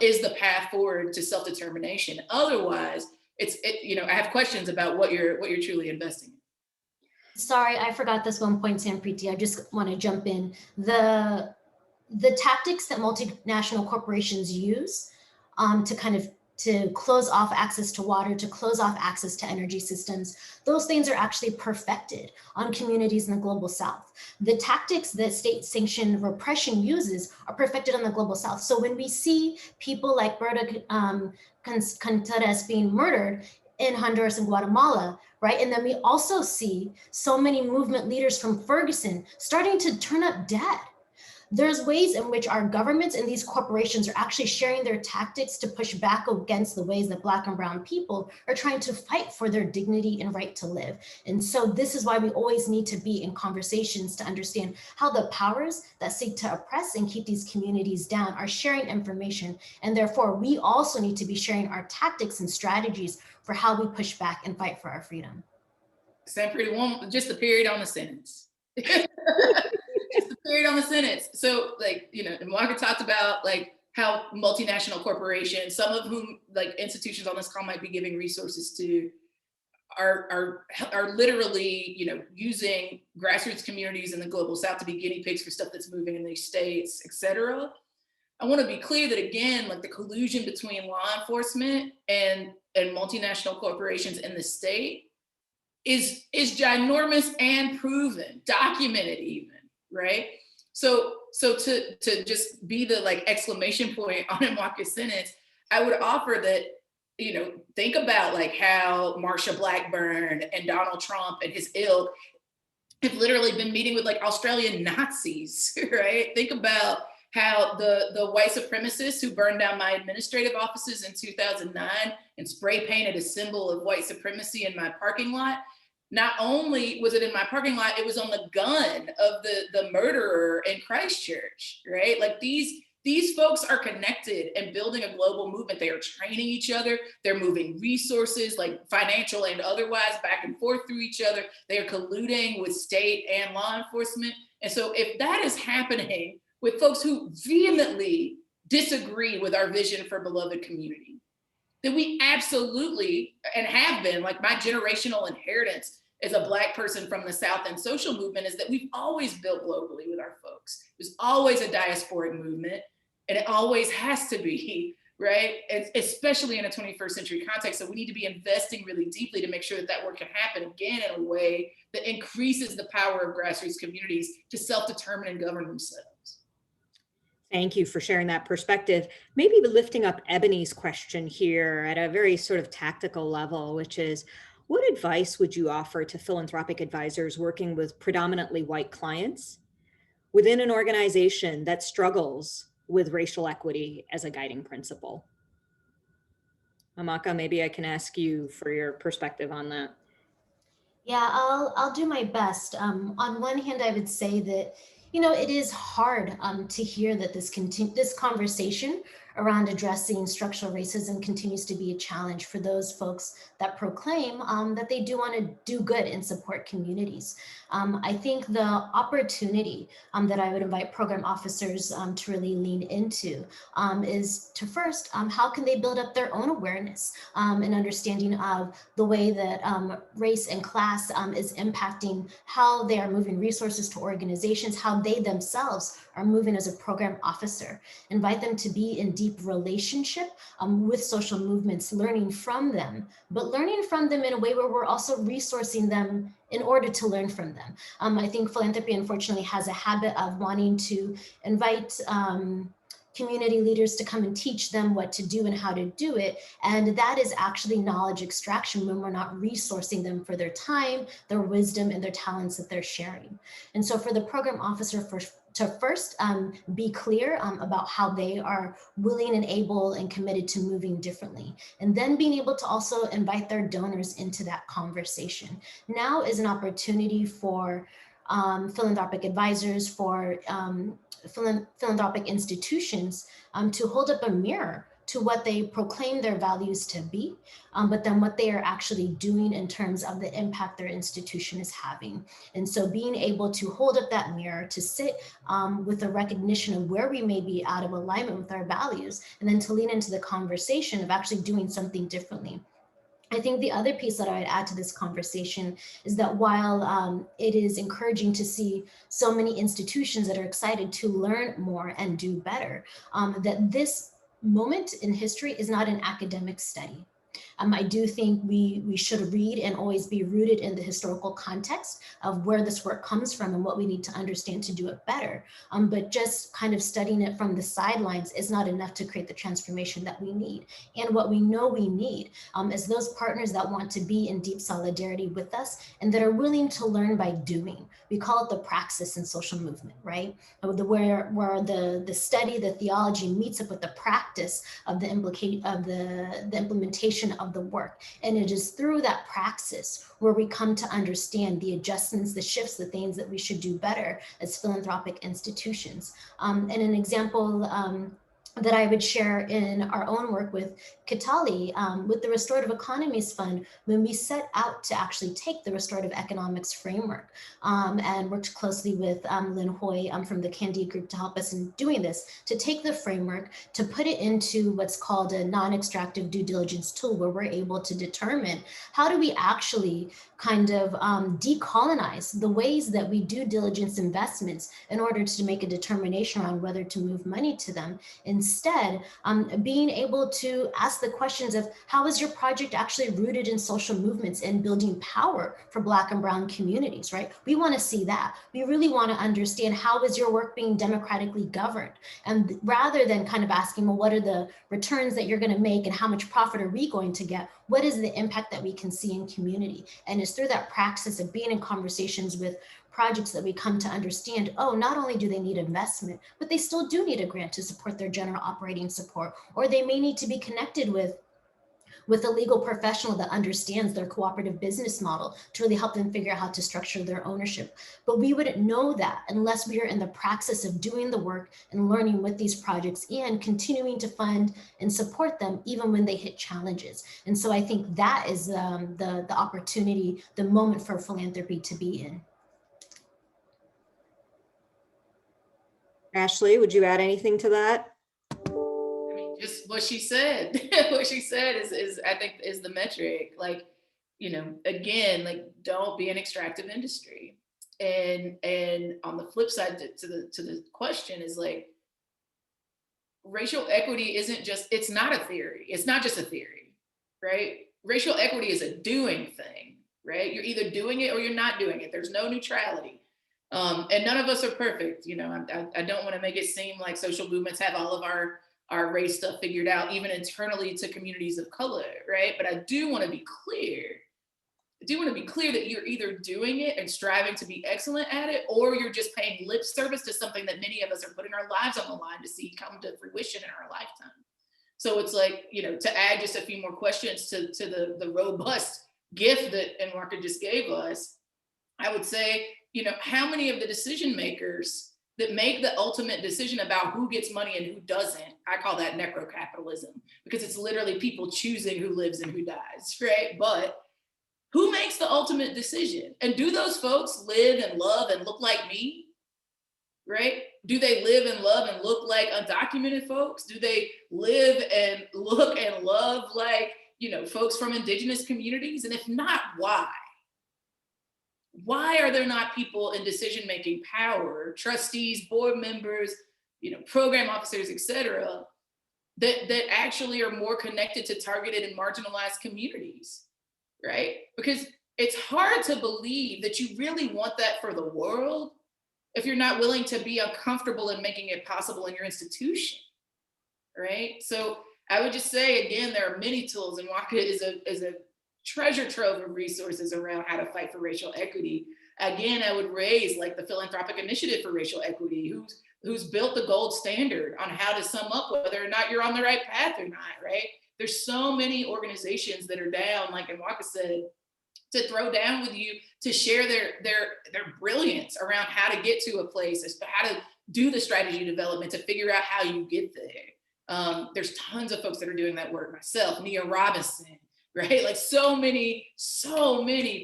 is the path forward to self-determination. Otherwise, I have questions about what you're truly investing in. Sorry, I forgot this one point, Sampriti. I just want to jump in. The tactics that multinational corporations use to close off access to water, to close off access to energy systems, those things are actually perfected on communities in the global south. The tactics that state-sanctioned repression uses are perfected on the global south. So when we see people like Berta Contreras being murdered in Honduras and Guatemala, right? And then we also see so many movement leaders from Ferguson starting to turn up dead. There's ways in which our governments and these corporations are actually sharing their tactics to push back against the ways that Black and Brown people are trying to fight for their dignity and right to live. And so this is why we always need to be in conversations to understand how the powers that seek to oppress and keep these communities down are sharing information. And therefore, we also need to be sharing our tactics and strategies for how we push back and fight for our freedom. Sampriti, just a period on the sentence. Just a period on the sentence. So Monica talked about like how multinational corporations, some of whom like institutions on this call might be giving resources to, are literally, using grassroots communities in the global south to be guinea pigs for stuff that's moving in these states, et cetera. I want to be clear that again, like the collusion between law enforcement and multinational corporations in the state is ginormous and proven, documented even, right? So to just be the like exclamation point on Marcus' sentence, I would offer that, think about like how Marsha Blackburn and Donald Trump and his ilk have literally been meeting with like Australian Nazis, right? Think about how the white supremacists who burned down my administrative offices in 2009 and spray painted a symbol of white supremacy in my parking lot, not only was it in my parking lot, it was on the gun of the murderer in Christchurch, right? Like these folks are connected and building a global movement. They are training each other. They're moving resources, like financial and otherwise, back and forth through each other. They are colluding with state and law enforcement. And so if that is happening with folks who vehemently disagree with our vision for beloved community, then we absolutely, and have been, like my generational inheritance as a Black person from the South and social movement is that we've always built globally with our folks. There's always a diasporic movement, and it always has to be, right? Especially in a 21st century context. So we need to be investing really deeply to make sure that that work can happen again in a way that increases the power of grassroots communities to self-determine and govern themselves. Thank you for sharing that perspective. Maybe lifting up Ebony's question here at a very sort of tactical level, which is, what advice would you offer to philanthropic advisors working with predominantly white clients within an organization that struggles with racial equity as a guiding principle? Amaka, maybe I can ask you for your perspective on that. Yeah, I'll do my best. On one hand, I would say that, it is hard to hear that this conversation around addressing structural racism continues to be a challenge for those folks that proclaim that they do want to do good and support communities. I think the opportunity that I would invite program officers to really lean into is to first, how can they build up their own awareness and understanding of the way that race and class is impacting how they are moving resources to organizations, how they themselves are moving as a program officer. Invite them to be in deep relationship with social movements, learning from them, but learning from them in a way where we're also resourcing them in order to learn from them. I think philanthropy, unfortunately, has a habit of wanting to invite community leaders to come and teach them what to do and how to do it. And that is actually knowledge extraction when we're not resourcing them for their time, their wisdom, and their talents that they're sharing. And so for the program officer to first be clear about how they are willing and able and committed to moving differently. And then being able to also invite their donors into that conversation. Now is an opportunity for philanthropic advisors, for philanthropic institutions to hold up a mirror to what they proclaim their values to be, but then what they are actually doing in terms of the impact their institution is having. And so being able to hold up that mirror, to sit with a recognition of where we may be out of alignment with our values, and then to lean into the conversation of actually doing something differently. I think the other piece that I would add to this conversation is that while it is encouraging to see so many institutions that are excited to learn more and do better, that this moment in history is not an academic study. I do think we should read and always be rooted in the historical context of where this work comes from and what we need to understand to do it better. But just kind of studying it from the sidelines is not enough to create the transformation that we need. And what we know we need is those partners that want to be in deep solidarity with us and that are willing to learn by doing. We call it the praxis in social movement, right? Where the study, the theology meets up with the practice of the implementation of the work. And it is through that praxis where we come to understand the adjustments, the shifts, the things that we should do better as philanthropic institutions. And an example that I would share in our own work with Kitali, with the Restorative Economies Fund, when we set out to actually take the restorative economics framework and worked closely with Lynn Hoy from the Candide Group to help us in doing this, to take the framework, to put it into what's called a non-extractive due diligence tool, where we're able to determine how do we actually kind of decolonize the ways that we do diligence investments in order to make a determination around whether to move money to them. Instead, being able to ask the questions of how is your project actually rooted in social movements and building power for Black and Brown communities, right? We want to see that. We really want to understand how is your work being democratically governed? And rather than kind of asking, well, what are the returns that you're going to make and how much profit are we going to get? What is the impact that we can see in community? And it's through that praxis of being in conversations with projects that we come to understand, oh, not only do they need investment, but they still do need a grant to support their general operating support, or they may need to be connected with a legal professional that understands their cooperative business model to really help them figure out how to structure their ownership. But we wouldn't know that unless we are in the praxis of doing the work and learning with these projects and continuing to fund and support them even when they hit challenges. And so I think that is the opportunity, the moment for philanthropy to be in. Ashley, would you add anything to that? I mean, just what she said. What she said is I think is the metric. Like, again, like, don't be an extractive industry. And on the flip side to the question is like, racial equity isn't just, it's not a theory. It's not just a theory, right? Racial equity is a doing thing, right? You're either doing it or you're not doing it. There's no neutrality. And none of us are perfect. I don't want to make it seem like social movements have all of our race stuff figured out, even internally to communities of color, right? But I do want to be clear. I do want to be clear that you're either doing it and striving to be excellent at it, or you're just paying lip service to something that many of us are putting our lives on the line to see come to fruition in our lifetime. So it's like, to add just a few more questions to the robust gift that Enwaka just gave us, I would say, how many of the decision makers that make the ultimate decision about who gets money and who doesn't, I call that necrocapitalism, because it's literally people choosing who lives and who dies, right? But who makes the ultimate decision? And do those folks live and love and look like me, right? Do they live and love and look like undocumented folks? Do they live and look and love like, folks from indigenous communities? And if not, why? Why are there not people in decision-making power, trustees, board members, program officers, et cetera, that actually are more connected to targeted and marginalized communities, right? Because it's hard to believe that you really want that for the world if you're not willing to be uncomfortable in making it possible in your institution, right? So I would just say, again, there are many tools, and WACA is a treasure trove of resources around how to fight for racial equity. Again, I would raise like the Philanthropic Initiative for Racial Equity, who's built the gold standard on how to sum up whether or not you're on the right path or not, right? There's so many organizations that are down, like Enwaka said, to throw down with you, to share their brilliance around how to get to a place, as to how to do the strategy development, to figure out how you get there. There's tons of folks that are doing that work. Myself, Nia Robinson, right? Like so many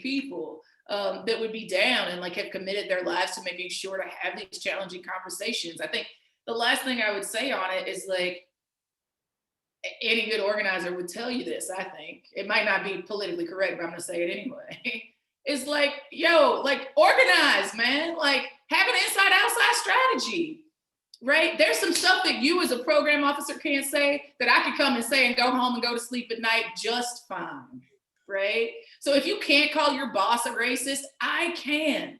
people that would be down and like have committed their lives to making sure to have these challenging conversations. I think the last thing I would say on it is like, any good organizer would tell you this, I think. It might not be politically correct, but I'm gonna say it anyway. It's like, yo, like organize, man. Like have an inside-outside strategy, right? There's some stuff that you as a program officer can't say that I could come and say and go home and go to sleep at night just fine, right? So if you can't call your boss a racist, I can,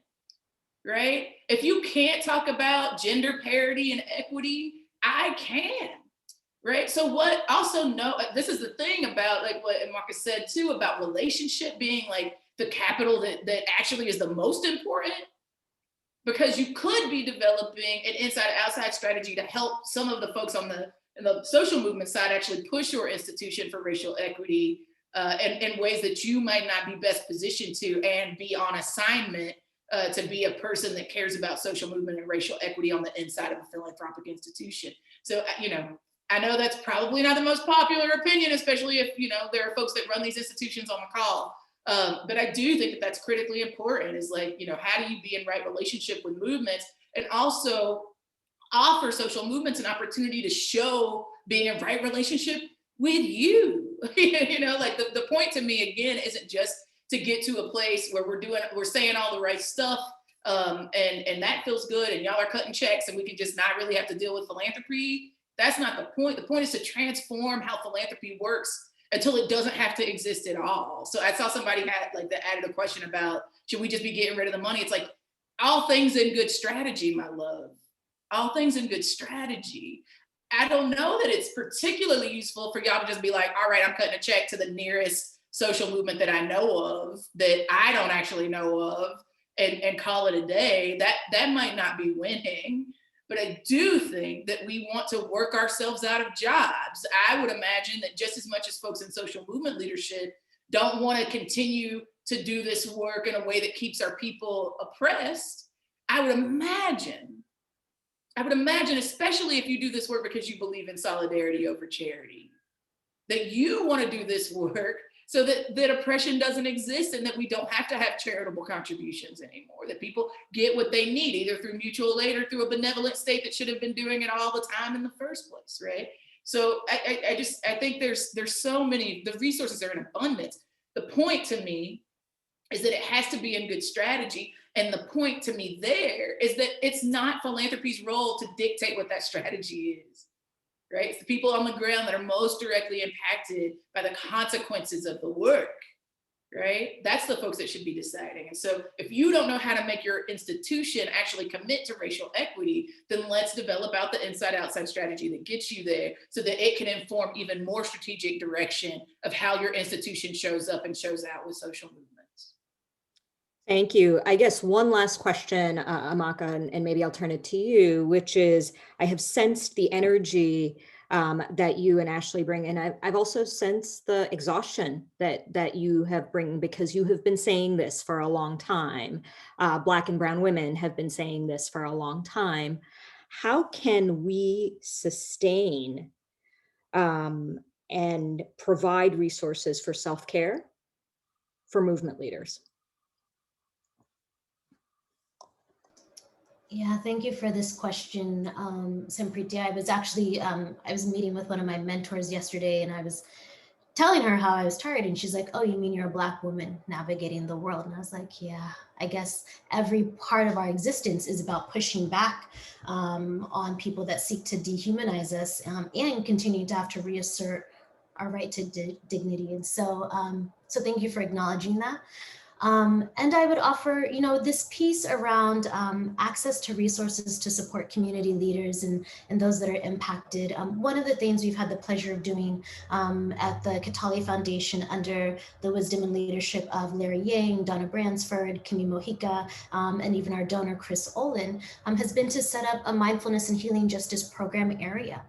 right? If you can't talk about gender parity and equity, I can. Right. So what also know, this is the thing about like what Enwaka said too, about relationship being like the capital that actually is the most important, because you could be developing an inside outside strategy to help some of the folks on the social movement side actually push your institution for racial equity in ways that you might not be best positioned to, and be on assignment to be a person that cares about social movement and racial equity on the inside of a philanthropic institution. So, I know that's probably not the most popular opinion, especially if, there are folks that run these institutions on the call. But I do think that that's critically important, is like, how do you be in right relationship with movements, and also offer social movements an opportunity to show being in right relationship with you. Like the point to me, again, isn't just to get to a place where we're saying all the right stuff, and that feels good, and y'all are cutting checks and we can just not really have to deal with philanthropy. That's not the point. The point is to transform how philanthropy works until it doesn't have to exist at all. So I saw somebody had like that added a question about, should we just be getting rid of the money? It's like, all things in good strategy, my love. All things in good strategy. I don't know that it's particularly useful for y'all to just be like, all right, I'm cutting a check to the nearest social movement that I know of, that I don't actually know of, and call it a day, that might not be winning. But I do think that we want to work ourselves out of jobs. I would imagine that just as much as folks in social movement leadership don't want to continue to do this work in a way that keeps our people oppressed, I would imagine, especially if you do this work because you believe in solidarity over charity, that you want to do this work so that oppression doesn't exist and that we don't have to have charitable contributions anymore, that people get what they need, either through mutual aid or through a benevolent state that should have been doing it all the time in the first place, right? So I think there's so many, the resources are in abundance. The point to me is that it has to be in good strategy. And the point to me there is that it's not philanthropy's role to dictate what that strategy is. Right? It's the people on the ground that are most directly impacted by the consequences of the work, right? That's the folks that should be deciding. And so if you don't know how to make your institution actually commit to racial equity, then let's develop out the inside-outside strategy that gets you there so that it can inform even more strategic direction of how your institution shows up and shows out with social movements. Thank you. I guess one last question, Amaka, and maybe I'll turn it to you, which is, I have sensed the energy that you and Ashley bring, and I've also sensed the exhaustion that you have bring, because you have been saying this for a long time. Black and brown women have been saying this for a long time. How can we sustain and provide resources for self-care for movement leaders? Yeah, thank you for this question, Sampriti. I was meeting with one of my mentors yesterday, and I was telling her how I was tired, and she's like, "Oh, you mean you're a Black woman navigating the world?" And I was like, "Yeah, I guess every part of our existence is about pushing back on people that seek to dehumanize us, and continue to have to reassert our right to dignity." And so thank you for acknowledging that. And I would offer, this piece around access to resources to support community leaders and those that are impacted. One of the things we've had the pleasure of doing at the Katali Foundation under the wisdom and leadership of Larry Yang, Donna Bransford, Kimi Mojica, and even our donor, Chris Olin, has been to set up a mindfulness and healing justice program area.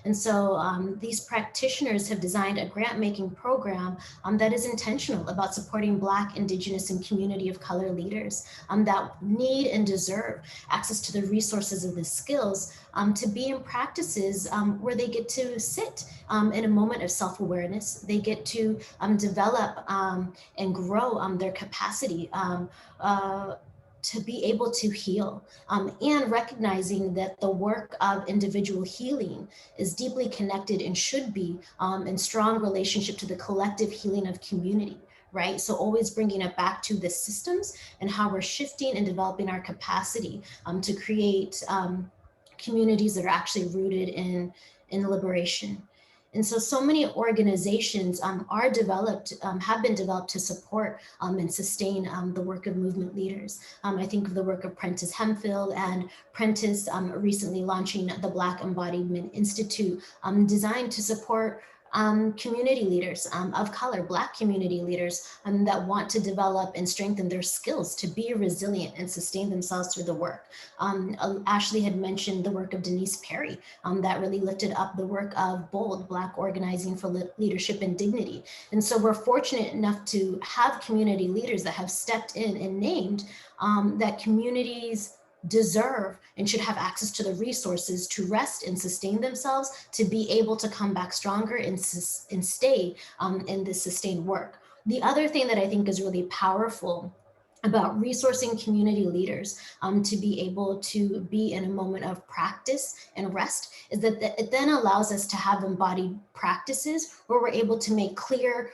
And so these practitioners have designed a grant-making program that is intentional about supporting Black, Indigenous, and community of color leaders that need and deserve access to the resources and the skills to be in practices where they get to sit in a moment of self-awareness. They get to develop and grow their capacity to be able to heal, and recognizing that the work of individual healing is deeply connected and should be in strong relationship to the collective healing of community, right? So always bringing it back to the systems and how we're shifting and developing our capacity to create communities that are actually rooted in liberation. And so many organizations have been developed to support and sustain the work of movement leaders. I think of the work of Prentice Hemphill and Prentice recently launching the Black Embodiment Institute, designed to support community leaders of color, Black community leaders that want to develop and strengthen their skills to be resilient and sustain themselves through the work. Ashley had mentioned the work of Denise Perry that really lifted up the work of BOLD, Black Organizing for Leadership and Dignity. And so we're fortunate enough to have community leaders that have stepped in and named that communities deserve and should have access to the resources to rest and sustain themselves, to be able to come back stronger and stay in this sustained work. The other thing that I think is really powerful about resourcing community leaders to be able to be in a moment of practice and rest is that it then allows us to have embodied practices where we're able to make clear,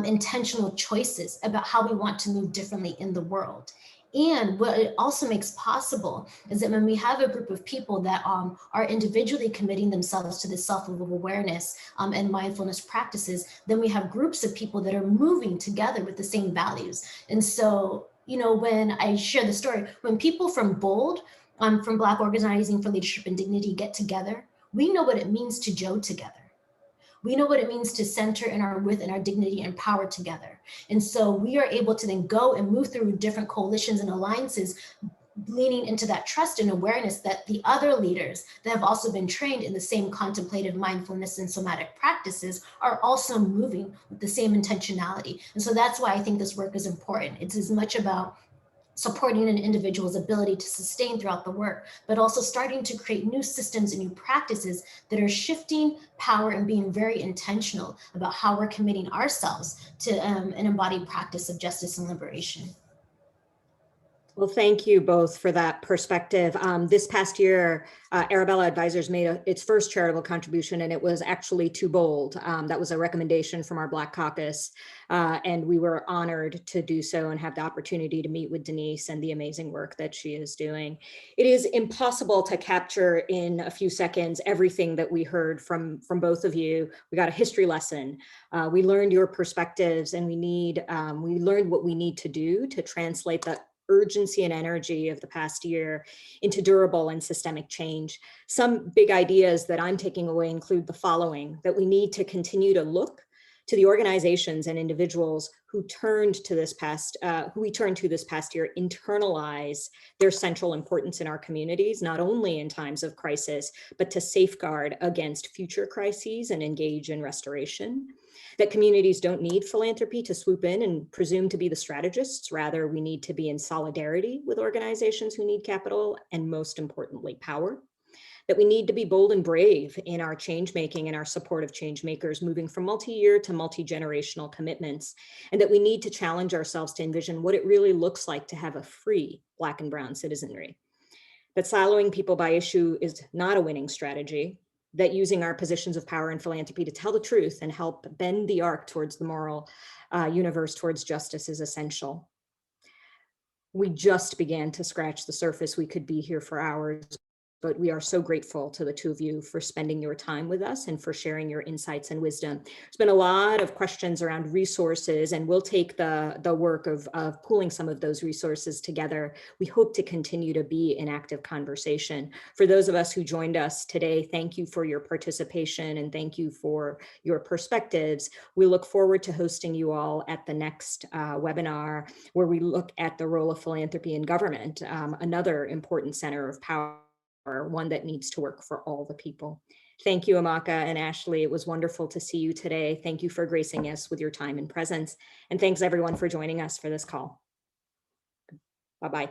intentional choices about how we want to move differently in the world. And what it also makes possible is that when we have a group of people that are individually committing themselves to this self-awareness and mindfulness practices, then we have groups of people that are moving together with the same values. And so, when I share the story, when people from BOLD, from Black Organizing for Leadership and Dignity get together, we know what it means to Joe together. We know what it means to center in our width and our dignity and power together. And so we are able to then go and move through different coalitions and alliances, leaning into that trust and awareness that the other leaders that have also been trained in the same contemplative mindfulness and somatic practices are also moving with the same intentionality. And so that's why I think this work is important. It's as much about supporting an individual's ability to sustain throughout the work, but also starting to create new systems and new practices that are shifting power and being very intentional about how we're committing ourselves to an embodied practice of justice and liberation. Well, thank you both for that perspective. This past year, Arabella Advisors made its first charitable contribution, and it was actually too bold. That was a recommendation from our Black Caucus, and we were honored to do so and have the opportunity to meet with Denise and the amazing work that she is doing. It is impossible to capture in a few seconds everything that we heard from both of you. We got a history lesson. We learned your perspectives, and we learned what we need to do to translate the urgency and energy of the past year into durable and systemic change. Some big ideas that I'm taking away include the following: that we need to continue to look to the organizations and individuals who we turned to this past year, internalize their central importance in our communities, not only in times of crisis, but to safeguard against future crises and engage in restoration. That communities don't need philanthropy to swoop in and presume to be the strategists. Rather, we need to be in solidarity with organizations who need capital and, most importantly, power. That we need to be bold and brave in our change making and our support of change makers, moving from multi-year to multi-generational commitments. And that we need to challenge ourselves to envision what it really looks like to have a free Black and brown citizenry. That siloing people by issue is not a winning strategy. That using our positions of power and philanthropy to tell the truth and help bend the arc towards the moral universe, towards justice, is essential. We just began to scratch the surface. We could be here for hours, but we are so grateful to the two of you for spending your time with us and for sharing your insights and wisdom. There's been a lot of questions around resources, and we'll take the work of pooling some of those resources together. We hope to continue to be in active conversation. For those of us who joined us today, thank you for your participation and thank you for your perspectives. We look forward to hosting you all at the next webinar, where we look at the role of philanthropy in government, another important center of power, one that needs to work for all the people. Thank you, Amaka and Ashley. It was wonderful to see you today. Thank you for gracing us with your time and presence. And thanks everyone for joining us for this call. Bye-bye.